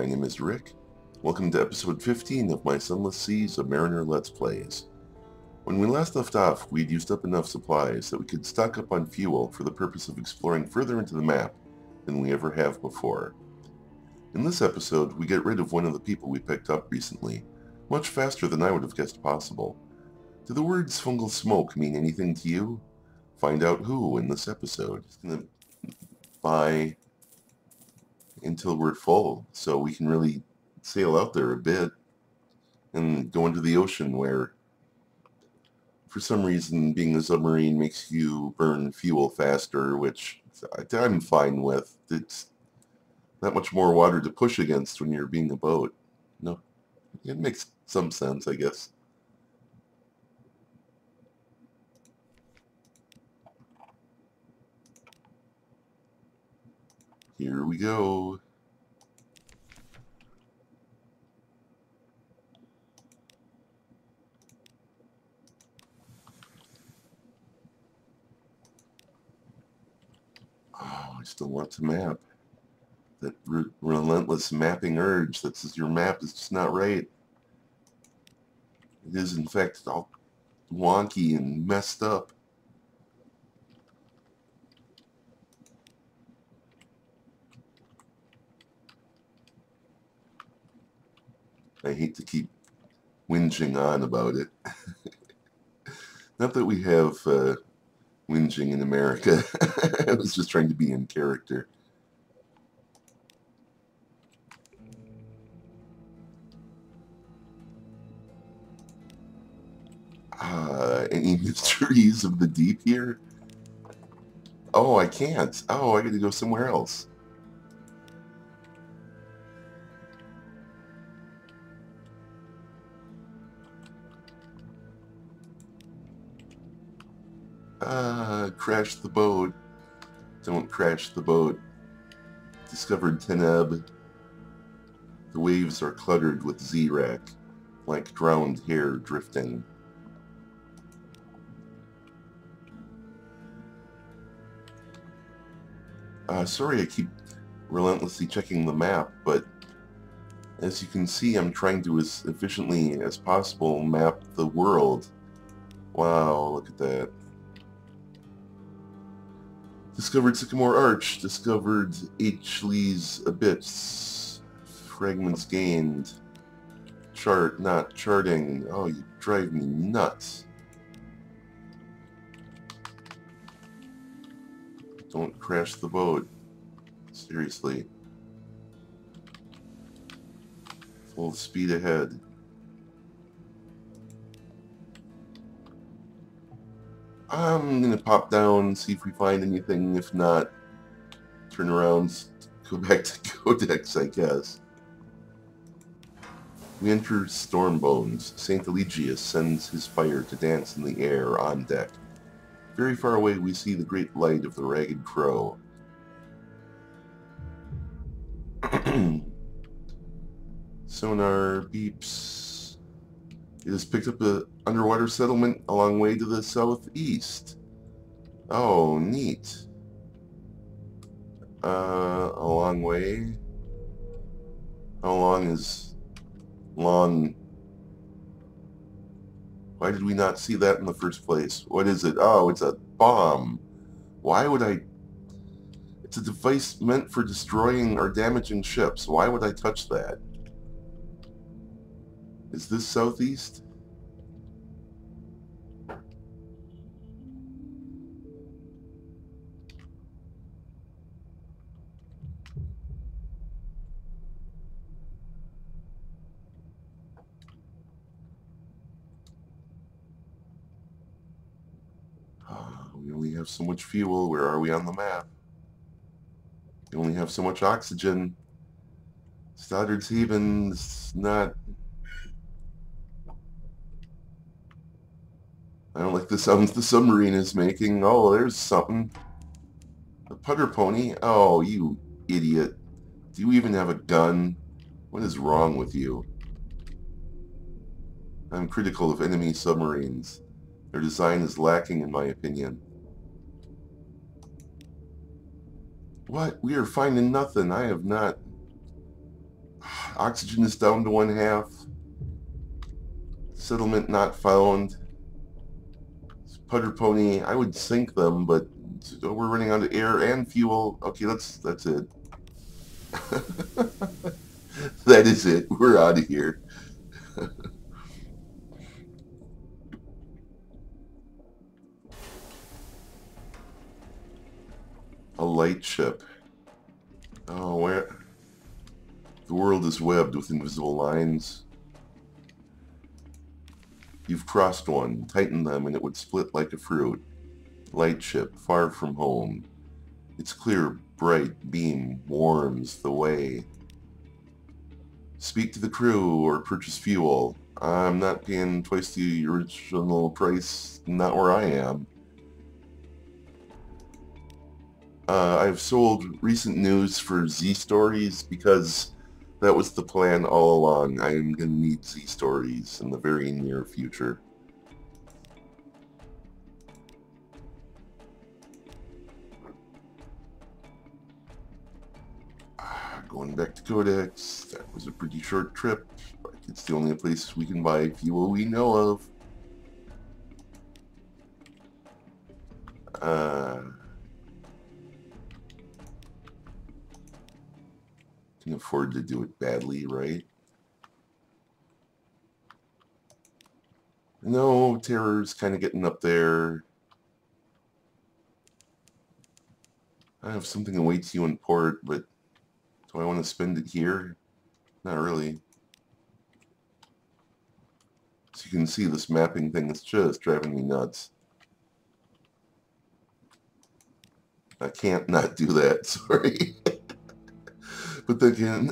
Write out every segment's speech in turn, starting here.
My name is Rick. Welcome to episode 15 of my Sunless Zubmariner Let's Plays. When we last left off, we'd used up enough supplies that we could stock up on fuel for the purpose of exploring further into the map than we ever have before. In this episode, we get rid of one of the people we picked up recently, much faster than I would have guessed possible. Do the words fungal smoke mean anything to you? Find out who in this episode. It's going to buy until we're full, so we can really sail out there a bit and go into the ocean where, for some reason, being a submarine makes you burn fuel faster, which I'm fine with. It's not much more water to push against when you're being a boat. No, it makes some sense, I guess. Here we go. Oh, I still want to map. That relentless mapping urge that says your map is just not right. It is, in fact, all wonky and messed up. I hate to keep whinging on about it. Not that we have whinging in America. I was just trying to be in character. Any mysteries of the deep here? Oh, I can't. Oh, I gotta go somewhere else. Crash the boat. Don't crash the boat. Discovered Teneb. The waves are cluttered with Z-Rack, like drowned hair drifting. Sorry I keep relentlessly checking the map, but as you can see, I'm trying to, as efficiently as possible, map the world. Wow, look at that. Discovered Sycamore Arch. Discovered H. Lee's Abyss. Fragments gained. Chart not charting. Oh, you drive me nuts. Don't crash the boat. Seriously. Full speed ahead. I'm gonna pop down, see if we find anything. If not, turn around, go back to Codex, I guess. We enter Stormbones. St. Eligius sends his fire to dance in the air on deck. Very far away we see the great light of the Ragged Crow. Sonar beeps. It has picked up an underwater settlement a long way to the southeast. Oh, neat. A long way? How long is long? Why did we not see that in the first place? What is it? Oh, it's a bomb. Why would I... It's a device meant for destroying or damaging ships. Why would I touch that? Is this southeast? We only have so much fuel. Where are we on the map? We only have so much oxygen. Stoddard's Haven is not... I don't like the sounds the submarine is making. Oh, there's something. A putter pony? Oh, you idiot. Do you even have a gun? What is wrong with you? I'm critical of enemy submarines. Their design is lacking, in my opinion. What? We are finding nothing. I have not... Oxygen is down to 1/2. Settlement not found. Putter Pony, I would sink them, but we're running out of air and fuel. Okay, that's it. That is it. We're out of here. A light ship. Oh, where? The world is webbed with invisible lines. You've crossed one. Tighten them and it would split like a fruit. Light ship, far from home. Its clear, bright beam warms the way. Speak to the crew or purchase fuel. I'm not paying twice the original price, not where I am. I've sold recent news for Z Stories because that was the plan all along. I am going to need Z Stories in the very near future. Going back to Codex, that was a pretty short trip, but it's the only place we can buy fuel we know of. Can afford to do it badly, right? No, terror's kind of getting up there. I have something awaits you in port, but do I want to spend it here? Not really. So you can see this mapping thing is just driving me nuts. I can't not do that, sorry. But again,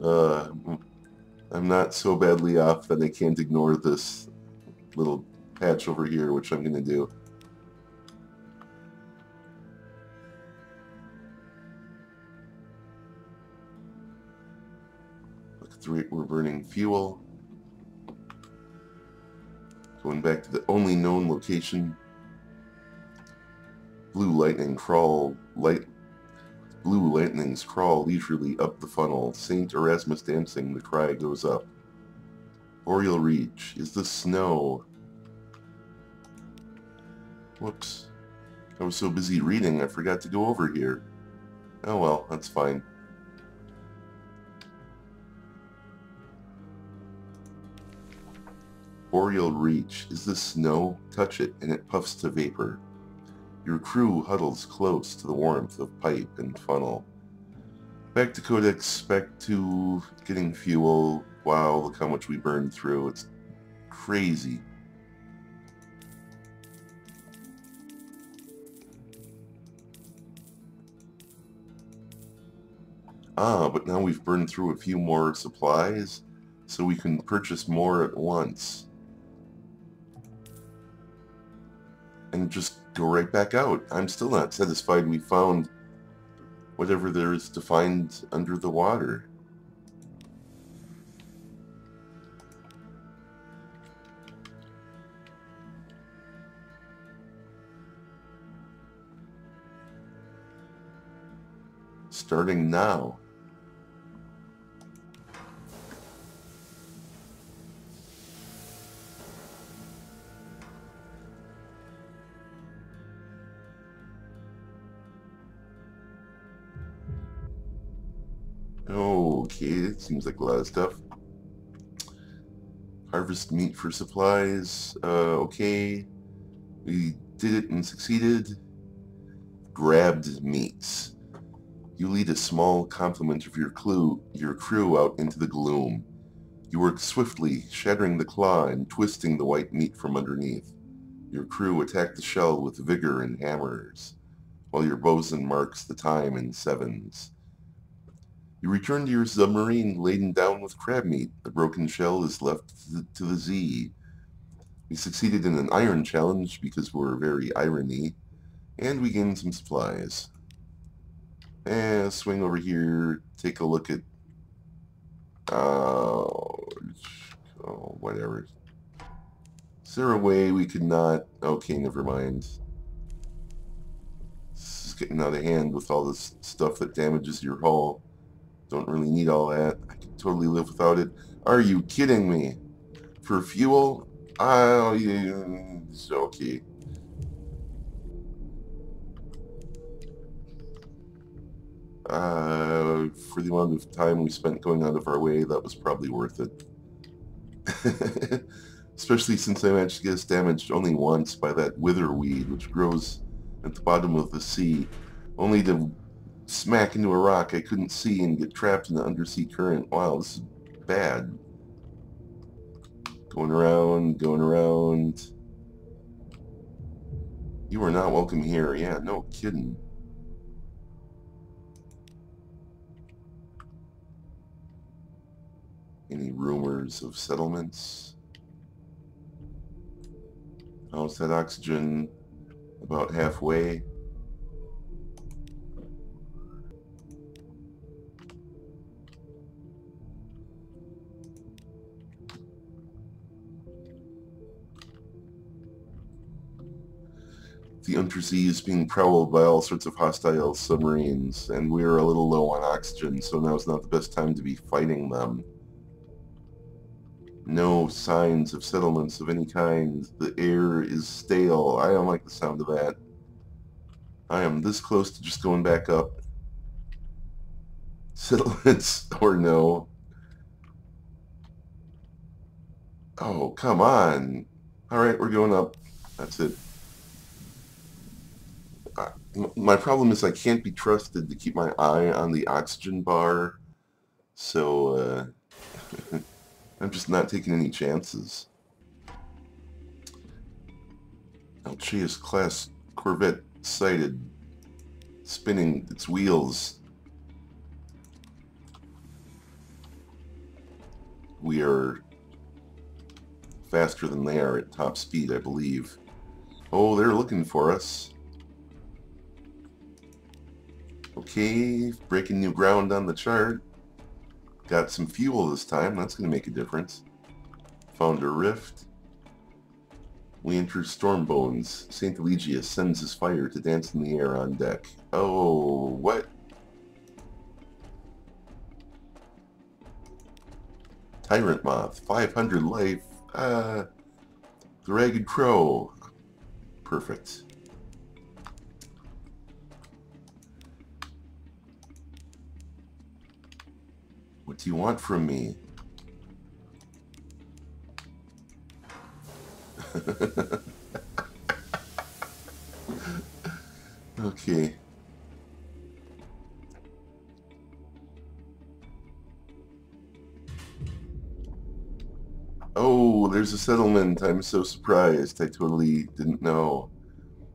I'm not so badly off that I can't ignore this little patch over here, which I'm going to do. Look at the rate we're burning fuel. Going back to the only known location. Blue lightnings crawl leisurely up the funnel. St. Erasmus dancing, the cry goes up. Boreal Reach. Is this snow? Whoops. I was so busy reading, I forgot to go over here. Oh well, that's fine. Boreal Reach. Is this snow? Touch it, and it puffs to vapor. Your crew huddles close to the warmth of pipe and funnel. Back to Codex, back to getting fuel. Wow, look how much we burned through. It's crazy. But now we've burned through a few more supplies, so we can purchase more at once. And just go right back out. I'm still not satisfied we found whatever there is to find under the water. Starting now. Okay, it seems like a lot of stuff. Harvest meat for supplies. Okay. We did it and succeeded. Grabbed meats. You lead a small complement of your crew out into the gloom. You work swiftly, shattering the claw and twisting the white meat from underneath. Your crew attack the shell with vigor and hammers, while your bosun marks the time in sevens. You return to your submarine laden down with crab meat. The broken shell is left to the Z. We succeeded in an iron challenge because we're very irony, and we gained some supplies. Swing over here, take a look at... whatever. Is there a way we could not... Okay, never mind. This is getting out of hand with all this stuff that damages your hull. Don't really need all that. I can totally live without it. Are you kidding me? For fuel? Oh, yeah, it's okay. For the amount of time we spent going out of our way, that was probably worth it. Especially since I managed to get us damaged only once by that witherweed, which grows at the bottom of the sea, only to smack into a rock I couldn't see and get trapped in the undersea current. Wow, this is bad. Going around, going around. You are not welcome here. Yeah, no kidding. Any rumors of settlements? How's that oxygen? About halfway. The undersea is being prowled by all sorts of hostile submarines, and we are a little low on oxygen, so now's not the best time to be fighting them. No signs of settlements of any kind. The air is stale. I don't like the sound of that. I am this close to just going back up. Settlements or no. Oh, come on. Alright, we're going up. That's it. My problem is I can't be trusted to keep my eye on the oxygen bar, so I'm just not taking any chances. Alcheus class Corvette sighted, spinning its wheels. We are faster than they are at top speed, I believe. Oh, they're looking for us. Okay, breaking new ground on the chart. Got some fuel this time. That's going to make a difference. Found a rift. We enter Stormbones. St. Eligius sends his fire to dance in the air on deck. Oh, what? Tyrant Moth, 500 life. The Ragged Crow. Perfect. What do you want from me? Okay. Oh, there's a settlement. I'm so surprised. I totally didn't know.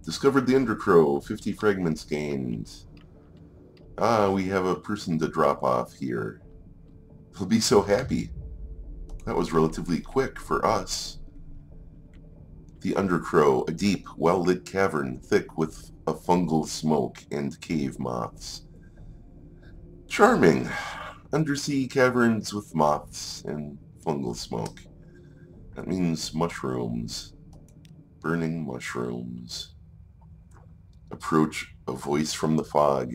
Discovered the Undercrow. 50 fragments gained. Ah, we have a person to drop off here. He'll be so happy. That was relatively quick for us. The Undercrow, a deep, well-lit cavern thick with a fungal smoke and cave moths. Charming. Undersea caverns with moths and fungal smoke. That means mushrooms. Burning mushrooms. Approach a voice from the fog.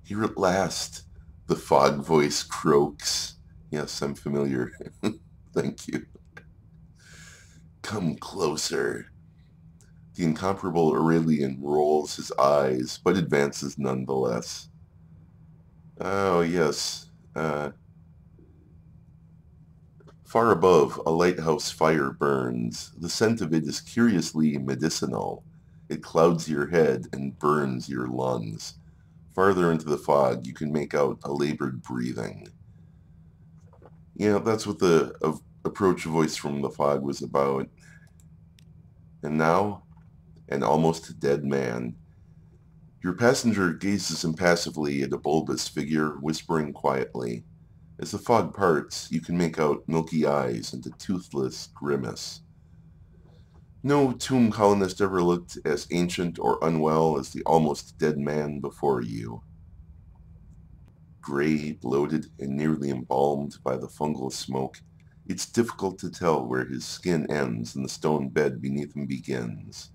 Here at last, the fog voice croaks. Yes, I'm familiar. Thank you. Come closer. The incomparable Aurelian rolls his eyes, but advances nonetheless. Oh, yes. Far above, a lighthouse fire burns. The scent of it is curiously medicinal. It clouds your head and burns your lungs. Farther into the fog, you can make out a labored breathing. Yeah, that's what the approach voice from the fog was about. And now, an almost dead man. Your passenger gazes impassively at a bulbous figure, whispering quietly. As the fog parts, you can make out milky eyes and a toothless grimace. No tomb colonist ever looked as ancient or unwell as the almost dead man before you. Gray, bloated, and nearly embalmed by the fungal smoke, it's difficult to tell where his skin ends and the stone bed beneath him begins.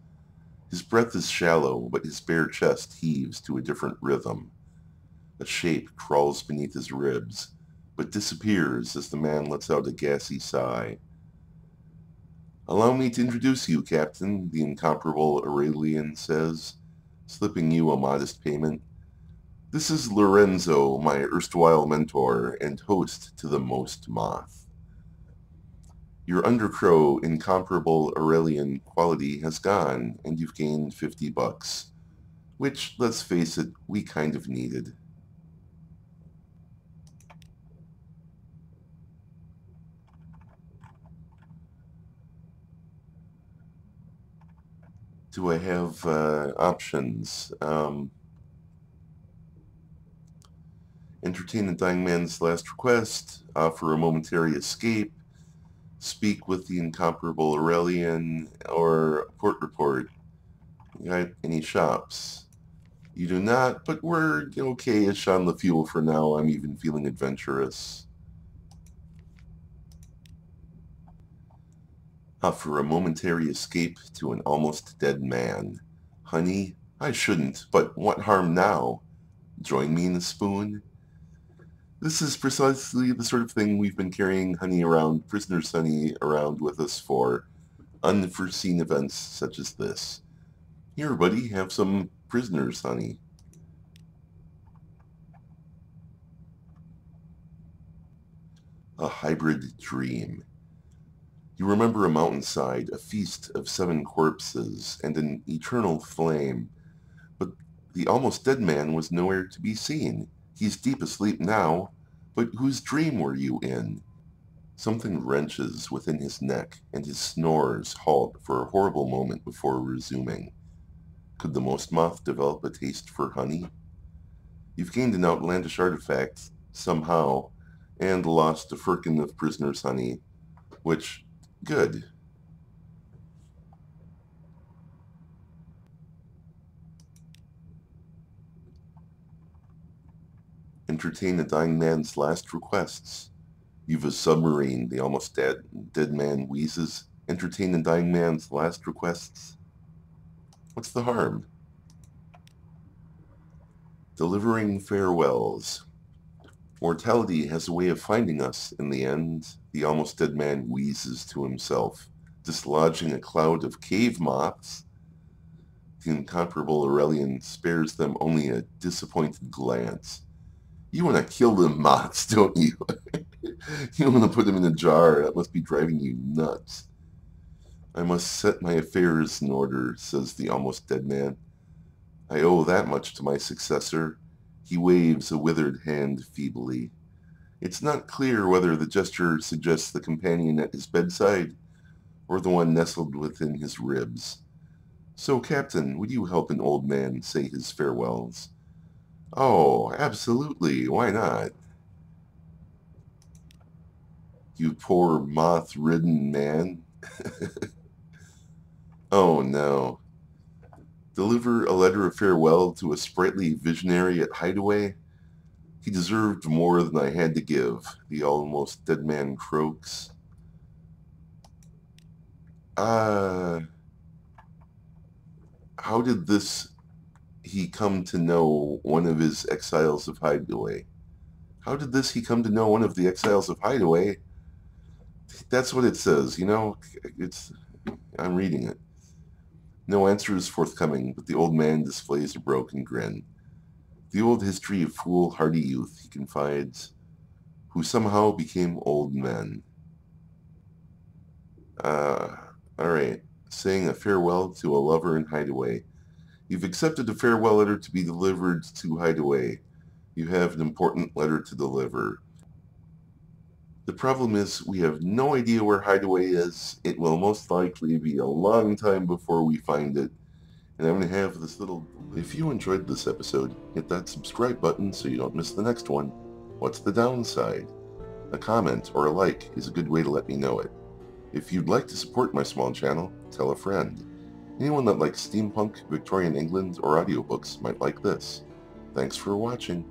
His breath is shallow, but his bare chest heaves to a different rhythm. A shape crawls beneath his ribs, but disappears as the man lets out a gassy sigh. "Allow me to introduce you, Captain," the incomparable Aurelian says, slipping you a modest payment. "This is Lorenzo, my erstwhile mentor and host to the most moth. Your undercrow incomparable Aurelian quality has gone, and you've gained $50, which, let's face it, we kind of needed." Do I have options? Entertain the dying man's last request, offer a momentary escape, speak with the incomparable Aurelian, or port report. You got any shops? You do not, but we're okay-ish on the fuel for now. I'm even feeling adventurous. Offer a momentary escape to an almost dead man. Honey, I shouldn't, but what harm now? Join me in a spoon? This is precisely the sort of thing we've been carrying honey around, prisoner's honey around with us for unforeseen events such as this. Here, buddy, have some prisoner's honey. A hybrid dream. You remember a mountainside, a feast of 7 corpses, and an eternal flame. But the almost dead man was nowhere to be seen. He's deep asleep now, but whose dream were you in? Something wrenches within his neck, and his snores halt for a horrible moment before resuming. Could the most moth develop a taste for honey? You've gained an outlandish artifact, somehow, and lost a firkin of prisoner's honey, which, good. Entertain the dying man's last requests. You've a submarine, the almost dead man wheezes. Entertain the dying man's last requests. What's the harm? Delivering farewells. Mortality has a way of finding us in the end, the almost dead man wheezes to himself, dislodging a cloud of cave moths. The incomparable Aurelian spares them only a disappointed glance. You want to kill them moths, don't you? You want to put them in a jar. That must be driving you nuts. I must set my affairs in order, says the almost dead man. I owe that much to my successor. He waves a withered hand feebly. It's not clear whether the gesture suggests the companion at his bedside or the one nestled within his ribs. So, Captain, would you help an old man say his farewells? Oh, absolutely. Why not? You poor moth-ridden man. Oh, no. Deliver a letter of farewell to a sprightly visionary at Hideaway? He deserved more than I had to give, the almost dead man croaks. How did he come to know one of his exiles of Hideaway? How did he come to know one of the exiles of Hideaway? That's what it says, I'm reading it. No answer is forthcoming, but the old man displays a broken grin. The old history of foolhardy youth, he confides, who somehow became old men. Alright. Saying a farewell to a lover in Hideaway. You've accepted a farewell letter to be delivered to Hideaway. You have an important letter to deliver. The problem is we have no idea where Hideaway is. It will most likely be a long time before we find it. And I'm going to have this little... If you enjoyed this episode, hit that subscribe button so you don't miss the next one. What's the downside? A comment or a like is a good way to let me know it. If you'd like to support my small channel, tell a friend. Anyone that likes steampunk, Victorian England, or audiobooks might like this. Thanks for watching.